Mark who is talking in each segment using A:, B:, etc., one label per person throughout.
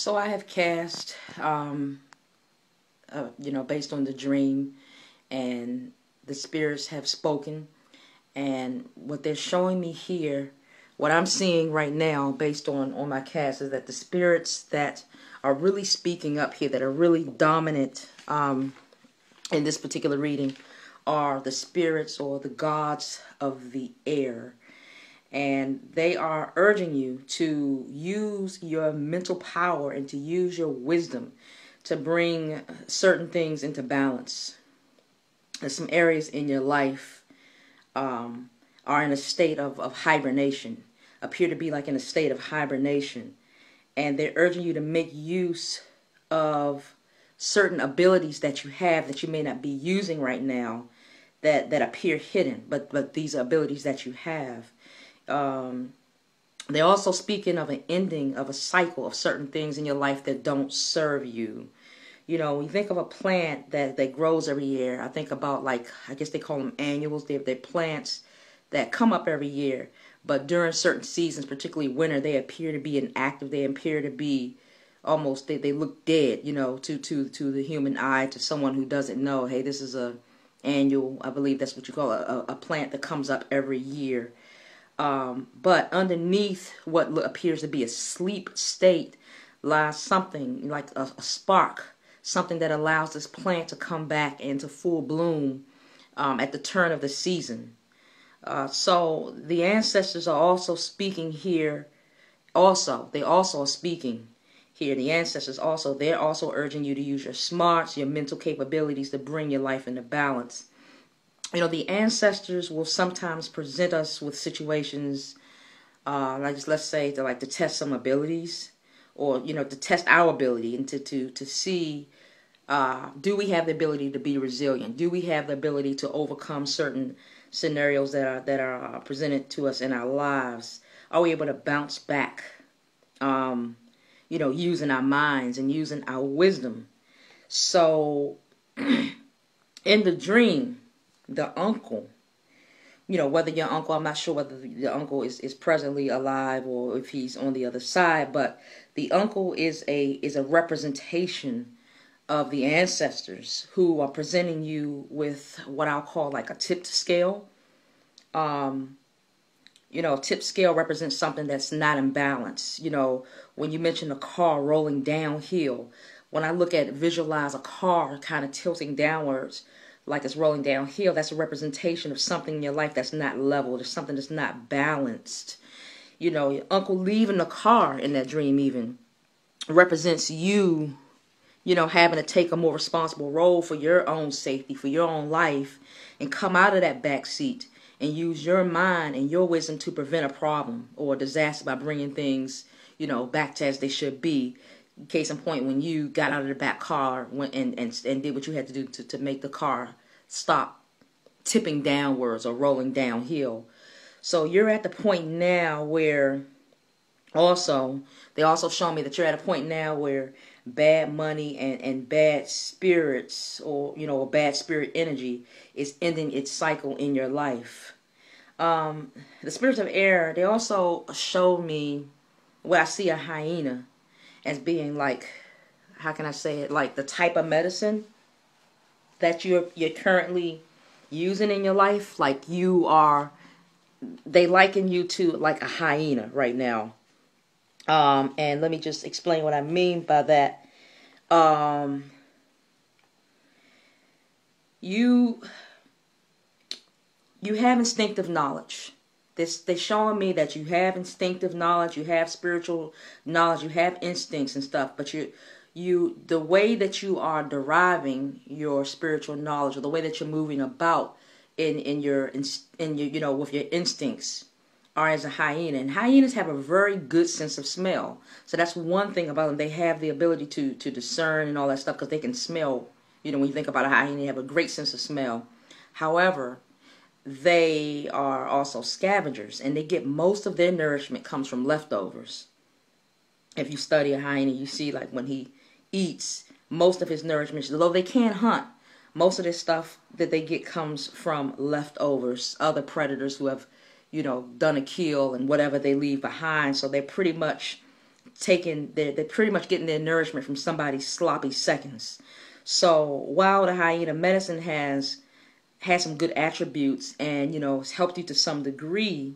A: So I have cast, based on the dream, and the spirits have spoken. And what they're showing me here, what I'm seeing right now, based on my cast, is that the spirits that are really speaking up here, that are really dominant in this particular reading, are the spirits or the gods of the air. And they are urging you to use your mental power and to use your wisdom to bring certain things into balance. There's some areas in your life are in a state of hibernation, appear to be like in a state of hibernation. And they're urging you to make use of certain abilities that you have that you may not be using right now that appear hidden, but these are abilities that you have. They're also speaking of an ending of a cycle of certain things in your life that don't serve you. You know, when you think of a plant that grows every year, I think about, like, I guess they call them annuals. They're plants that come up every year, but during certain seasons, particularly winter, they appear to be inactive. They appear to be almost, they look dead, you know, to the human eye, to someone who doesn't know, hey, this is a annual, I believe that's what you call a plant that comes up every year. But underneath what appears to be a sleep state lies something like a spark, something that allows this plant to come back into full bloom at the turn of the season. So the ancestors are also speaking here. They also are speaking here. The ancestors also, they're also urging you to use your smarts, your mental capabilities to bring your life into balance. You know, the ancestors will sometimes present us with situations, like, let's say, to test some abilities, or, you know, to test our ability and to see, do we have the ability to be resilient? Do we have the ability to overcome certain scenarios that are presented to us in our lives? Are we able to bounce back, using our minds and using our wisdom? So, in the dream, the uncle, whether your uncle, I'm not sure whether the uncle is presently alive or if he's on the other side, but the uncle is a representation of the ancestors who are presenting you with what I'll call like a tipped scale. A tipped scale represents something that's not in balance. When you mention a car rolling downhill, when I visualize a car kind of tilting downwards, like it's rolling downhill, that's a representation of something in your life that's not level. There's something that's not balanced. Your uncle leaving the car in that dream even represents you, having to take a more responsible role for your own safety, for your own life, and come out of that back seat and use your mind and your wisdom to prevent a problem or a disaster by bringing things, back to as they should be. Case in point, when you got out of the back car and did what you had to do to make the car stop tipping downwards or rolling downhill. So you're at the point now where they also show me that you're at a point now where bad money and bad spirits, or a bad spirit energy is ending its cycle in your life. The spirits of air, they also showed me where I see a hyena as being like, how can I say it, like the type of medicine that you're currently using in your life. Like they liken you to like a hyena right now. And let me just explain what I mean by that. You have instinctive knowledge. They're showing me that you have instinctive knowledge, you have spiritual knowledge, you have instincts and stuff, but the way that you are deriving your spiritual knowledge, or the way that you're moving about in your with your instincts, are as a hyena. And hyenas have a very good sense of smell. So that's one thing about them. They have the ability to discern and all that stuff because they can smell. When you think about a hyena, they have a great sense of smell. However, they are also scavengers, and they get most of their nourishment comes from leftovers. If you study a hyena, you see like when he eats, most of his nourishment, although they can hunt, most of this stuff that they get comes from leftovers, other predators who have, done a kill and whatever they leave behind. So they're pretty much they're pretty much getting their nourishment from somebody's sloppy seconds. So while the hyena medicine has some good attributes, and it's helped you to some degree,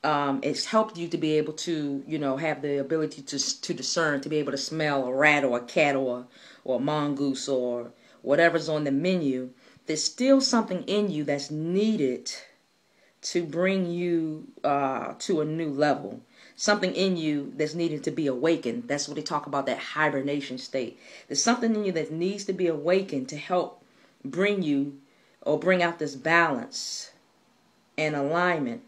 A: it's helped you to be able to have the ability to discern, to be able to smell a rat or a cat or a mongoose or whatever's on the menu. There's still something in you that's needed to bring you to a new level. Something in you that's needed to be awakened. That's what they talk about, that hibernation state. There's something in you that needs to be awakened to help bring you or bring out this balance and alignment.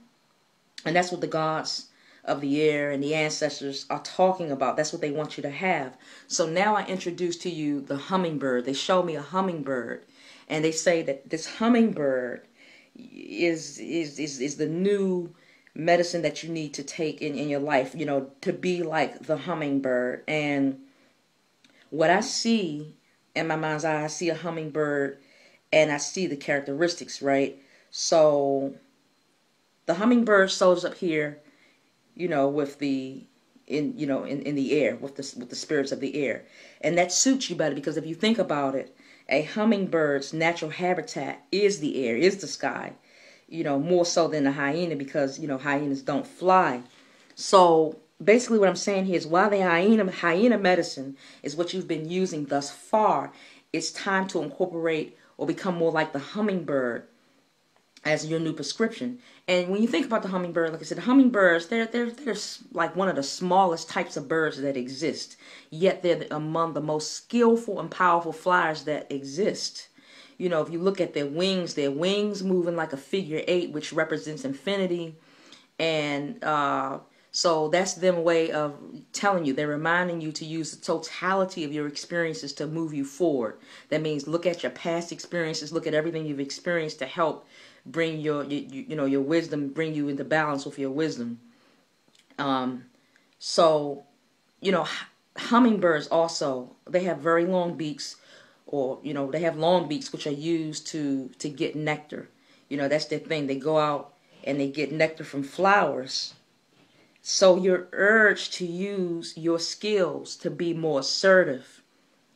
A: And that's what the gods of the air and the ancestors are talking about. That's what they want you to have. So now I introduce to you the hummingbird. They show me a hummingbird, and they say that this hummingbird is the new medicine that you need to take in your life, to be like the hummingbird. And what I see in my mind's eye, I see a hummingbird and I see the characteristics, right? So the hummingbird shows up here, with the in the air, with the spirits of the air. And that suits you better, because if you think about it, a hummingbird's natural habitat is the air, is the sky, more so than a hyena, because, hyenas don't fly. So basically what I'm saying here is, while the hyena medicine is what you've been using thus far, it's time to incorporate or become more like the hummingbird as your new prescription. And when you think about the hummingbird, like I said, the hummingbirds, they're like one of the smallest types of birds that exist. Yet they're among the most skillful and powerful flyers that exist. If you look at their wings moving like a figure 8, which represents infinity. And so that's their way of telling you, they're reminding you to use the totality of your experiences to move you forward. That means look at your past experiences, look at everything you've experienced to help bring your wisdom, bring you into balance with your wisdom. So hummingbirds also, they have very long beaks, or they have long beaks which are used to get nectar. That's their thing. They go out and they get nectar from flowers. So you're urged to use your skills to be more assertive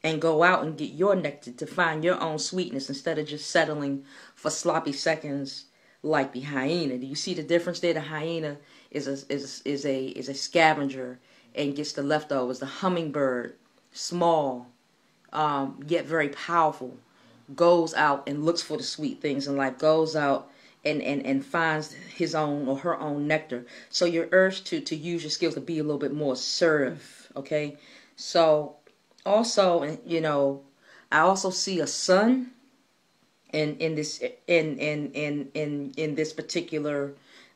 A: and go out and get your nectar, to find your own sweetness, instead of just settling for sloppy seconds like the hyena. Do you see the difference there? The hyena is a scavenger and gets the leftovers. The hummingbird, small, yet very powerful, goes out and looks for the sweet things in life, goes out and finds his own or her own nectar. So you're urged to use your skills to be a little bit more assertive, okay? So also, I also see a sun in this particular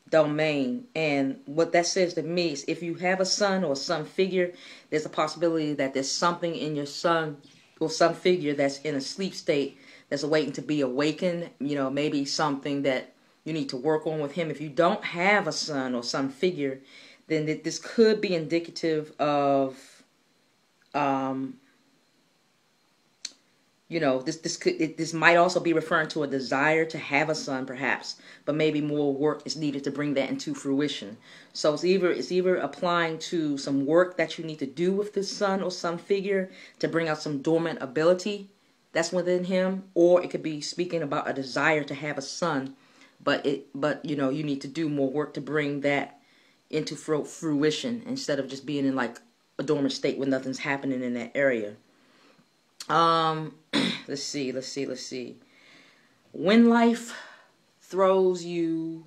A: domain. And what that says to me is, if you have a sun or sun figure, there's a possibility that there's something in your sun or sun figure that's in a sleep state that's waiting to be awakened. Maybe something that you need to work on with him. If you don't have a sun or sun figure, then this could be indicative of this might also be referring to a desire to have a son, perhaps, but maybe more work is needed to bring that into fruition. So it's either applying to some work that you need to do with this son or son figure to bring out some dormant ability that's within him, or it could be speaking about a desire to have a son, but you need to do more work to bring that into fruition, instead of just being in like a dormant state where nothing's happening in that area. Let's see. When life throws you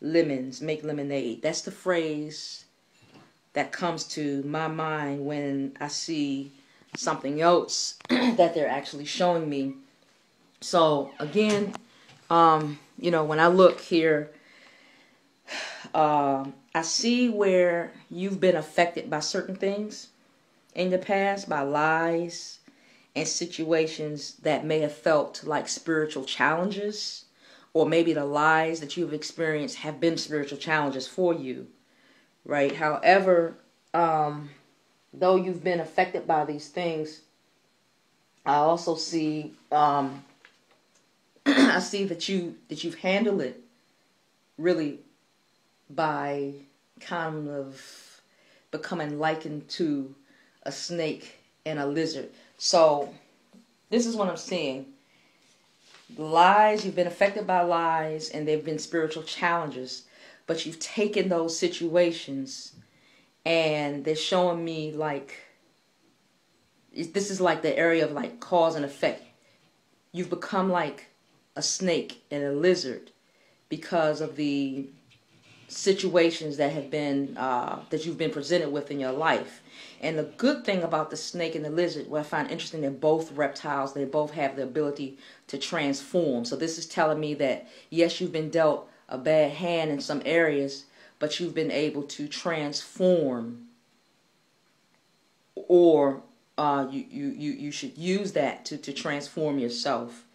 A: lemons, make lemonade. That's the phrase that comes to my mind when I see something else that they're actually showing me. So again, when I look here, I see where you've been affected by certain things in the past, by lies and situations that may have felt like spiritual challenges, or maybe the lies that you've experienced have been spiritual challenges for you, right? However, though you've been affected by these things, I also see I see that you've handled it really by kind of becoming likened to a snake and a lizard. So this is what I'm seeing. Lies, you've been affected by lies, and they've been spiritual challenges, but you've taken those situations and they're showing me like this is like the area of like cause and effect. You've become like a snake and a lizard because of the situations that have been that you've been presented with in your life. And the good thing about the snake and the lizard, what I find interesting, they're both reptiles. They both have the ability to transform. So this is telling me that yes, you've been dealt a bad hand in some areas, but you've been able to transform, or you should use that to transform yourself,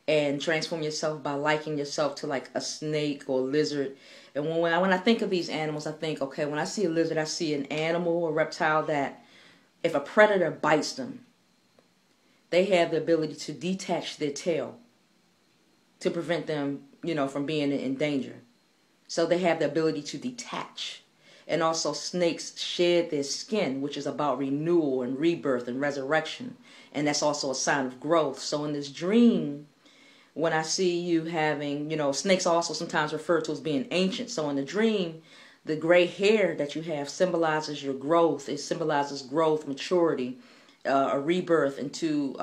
A: and transform yourself by liking yourself to like a snake or a lizard. And when I think of these animals, I think, okay, when I see a lizard, I see an animal or reptile that if a predator bites them, they have the ability to detach their tail to prevent them, from being in danger. So they have the ability to detach. And also snakes shed their skin, which is about renewal and rebirth and resurrection. And that's also a sign of growth. So in this dream, when I see you having, snakes are also sometimes referred to as being ancient. So in the dream, the gray hair that you have symbolizes your growth. It symbolizes growth, maturity, a rebirth into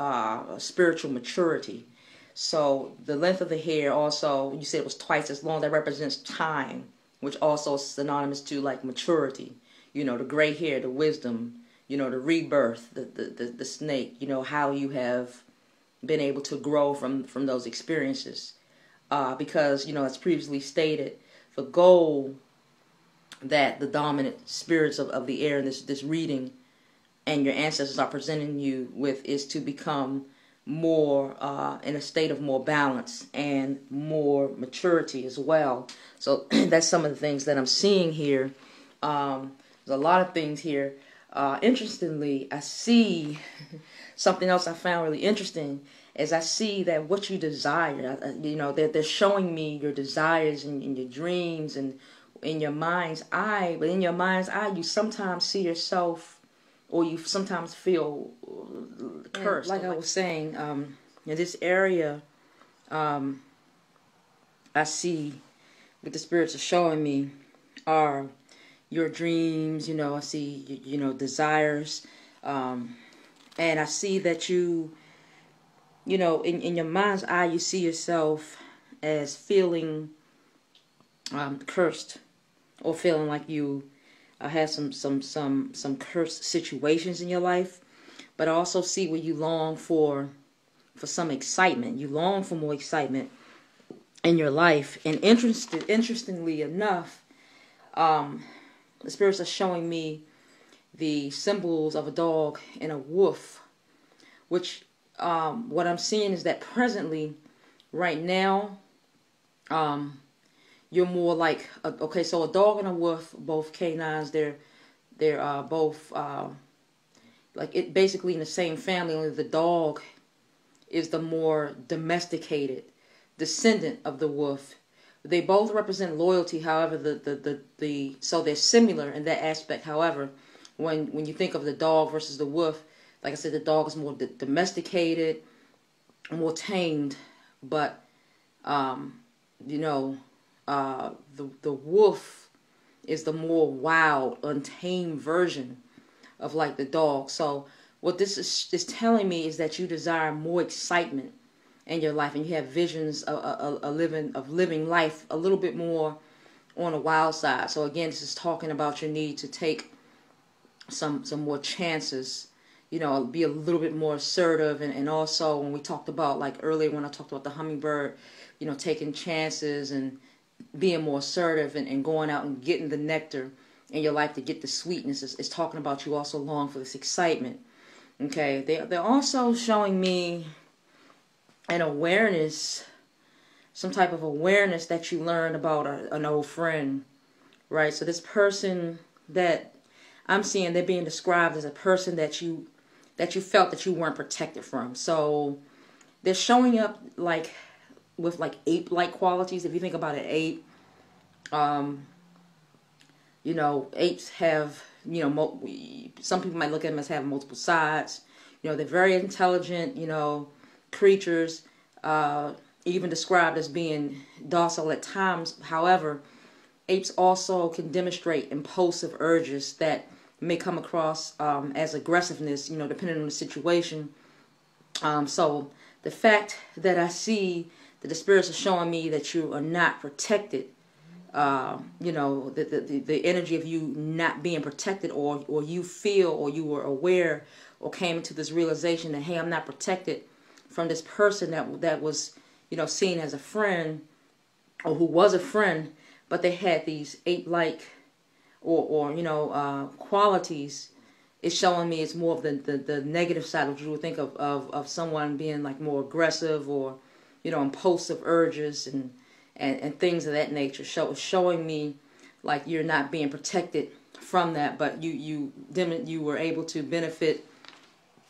A: spiritual maturity. So the length of the hair also, you said it was twice as long. That represents time, which also is synonymous to like maturity. The gray hair, the wisdom, the rebirth, the snake, how you have been able to grow from those experiences. Because, as previously stated, the goal that the dominant spirits of the air in this reading and your ancestors are presenting you with is to become more in a state of more balance and more maturity as well. So that's some of the things that I'm seeing here. There's a lot of things here. Interestingly, I see something else I found really interesting is I see that what you desire, they're showing me your desires and your dreams and in your mind's eye. But in your mind's eye, you sometimes see yourself, or you sometimes feel cursed. And like I was saying, in this area, I see what the spirits are showing me are your dreams. I see, desires. And I see that you, in your mind's eye, you see yourself as feeling cursed, or feeling like you had some cursed situations in your life. But I also see where you long for some excitement. You long for more excitement in your life. And interestingly enough, the spirits are showing me the symbols of a dog and a wolf, which what I'm seeing is that presently, right now, you're more like so a dog and a wolf, both canines. They're both like it basically in the same family. Only the dog is the more domesticated descendant of the wolf. They both represent loyalty. However, so they're similar in that aspect. However, when you think of the dog versus the wolf, like I said, the dog is more domesticated, more tamed, but the wolf is the more wild, untamed version of like the dog. So what this is telling me is that you desire more excitement in your life, and you have visions of living life a little bit more on the wild side. So again, this is talking about your need to take some more chances, be a little bit more assertive, and also when we talked about, like earlier when I talked about the hummingbird, taking chances and being more assertive and going out and getting the nectar in your life to get the sweetness is talking about you also long for this excitement. Okay, they're also showing me an awareness, some type of awareness that you learned about an old friend, right? So this person that I'm seeing, they're being described as a person that you felt that you weren't protected from. So they're showing up like with like ape-like qualities. If you think about an ape, apes have some people might look at them as having multiple sides. They're very intelligent, creatures, even described as being docile at times. However, apes also can demonstrate impulsive urges that may come across as aggressiveness, depending on the situation. So the fact that I see that the spirits are showing me that you are not protected, the energy of you not being protected, or you feel, or you were aware, or came into this realization that, hey, I'm not protected from this person that was, seen as a friend, or who was a friend, but they had these ape-like or qualities. It's showing me it's more of the negative side, which you would think of someone being like more aggressive, or impulsive urges and things of that nature. Showing me like you're not being protected from that, but you were able to benefit.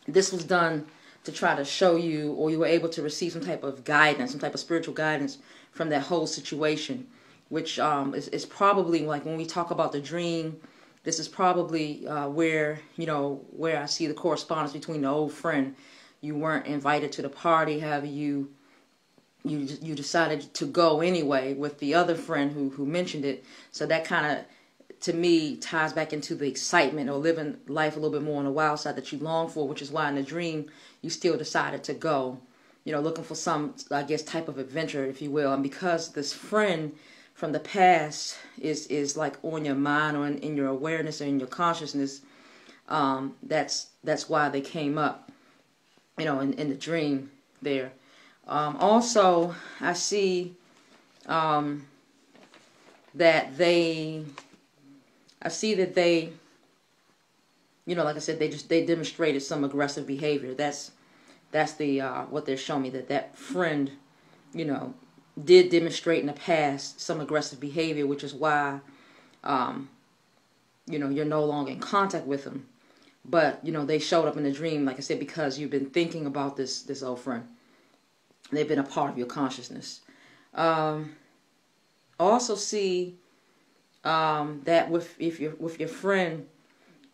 A: This was done to try to show you, or you were able to receive some type of guidance, some type of spiritual guidance from that whole situation, which is probably, like when we talk about the dream, this is probably where I see the correspondence between the old friend. You weren't invited to the party, however you decided to go anyway with the other friend who mentioned it. So that kind of, to me, ties back into the excitement, or living life a little bit more on the wild side that you long for, which is why in the dream you still decided to go, looking for some, I guess, type of adventure, if you will. And because this friend from the past is like on your mind, or in your awareness, or in your consciousness, that's why they came up, in the dream there. Also, I see that they, like I said, they demonstrated some aggressive behavior. That's the what they're showing me, that friend, did demonstrate in the past some aggressive behavior, which is why, you're no longer in contact with them. But they showed up in the dream, like I said, because you've been thinking about this old friend. They've been a part of your consciousness. I also see that with your friend,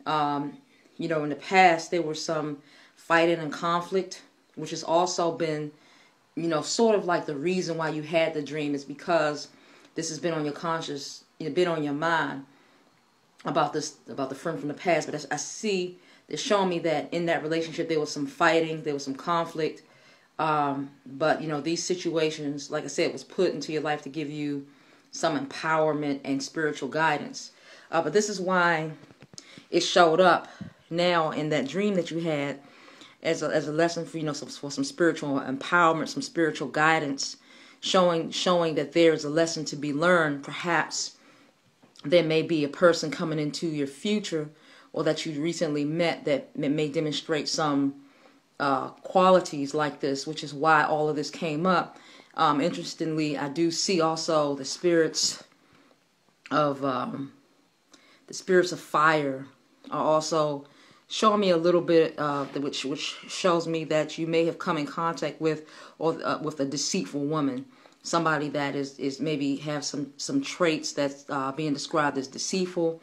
A: in the past there was some fighting and conflict, which has also been, sort of like the reason why you had the dream, is because this has been on your conscious, been on your mind about the friend from the past. But I see they're showing me that in that relationship there was some fighting, there was some conflict. But these situations, like I said, was put into your life to give you some empowerment and spiritual guidance. But this is why it showed up now in that dream that you had as a lesson for for some spiritual empowerment, some spiritual guidance, showing that there is a lesson to be learned. Perhaps there may be a person coming into your future, or that you recently met, that may demonstrate some qualities like this, which is why all of this came up. Interestingly, I do see also the spirits of fire are also showing me a little bit, which shows me that you may have come in contact with, or with a deceitful woman, somebody that is maybe have some traits that's being described as deceitful.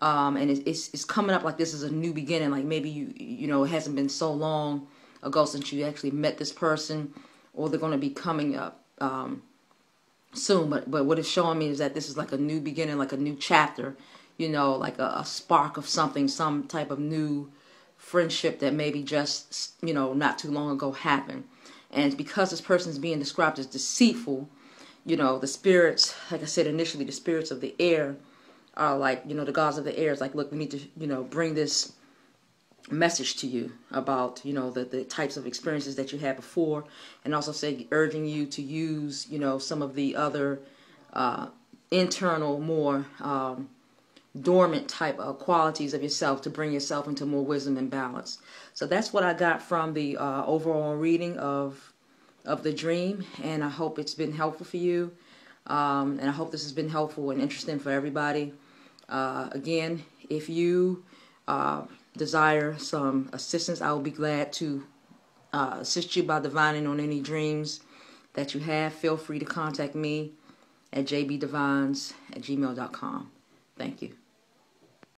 A: And it's coming up like this is a new beginning, like maybe it hasn't been so long ago since you actually met this person, or they're going to be coming up soon. But what it's showing me is that this is like a new beginning, like a new chapter, like a spark of something, some type of new friendship that maybe just not too long ago happened. And because this person is being described as deceitful, the spirits, like I said initially, the spirits of the air are like, the gods of the air is like, look, we need to, bring this message to you about, the types of experiences that you had before, and also urging you to use, some of the other internal, more dormant type of qualities of yourself to bring yourself into more wisdom and balance. So that's what I got from the overall reading of the dream, and I hope it's been helpful for you. And I hope this has been helpful and interesting for everybody. Again, if you desire some assistance, I will be glad to assist you by divining on any dreams that you have. Feel free to contact me at jbdivines@gmail.com. Thank you.